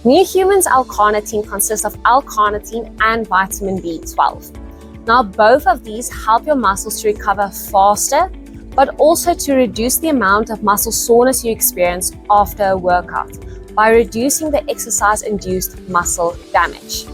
NuHuman's L-Carnitine consists of L-Carnitine and vitamin B12. Now, both of these help your muscles to recover faster, but also to reduce the amount of muscle soreness you experience after a workout by reducing the exercise-induced muscle damage.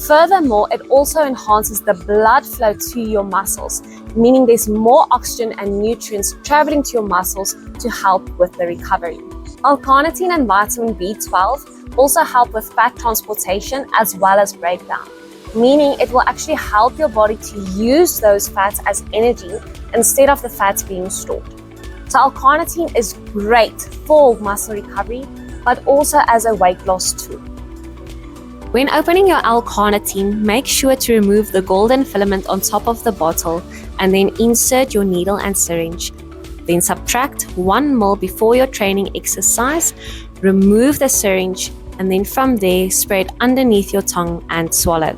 Furthermore, it also enhances the blood flow to your muscles, meaning there's more oxygen and nutrients traveling to your muscles to help with the recovery. L-Carnitine and vitamin B12 also help with fat transportation as well as breakdown, meaning it will actually help your body to use those fats as energy instead of the fats being stored. So L-Carnitine is great for muscle recovery, but also as a weight loss tool. When opening your L-Carnitine, make sure to remove the golden filament on top of the bottle and then insert your needle and syringe. Then subtract 1 ml before your training exercise, remove the syringe, and then from there, spray it underneath your tongue and swallow.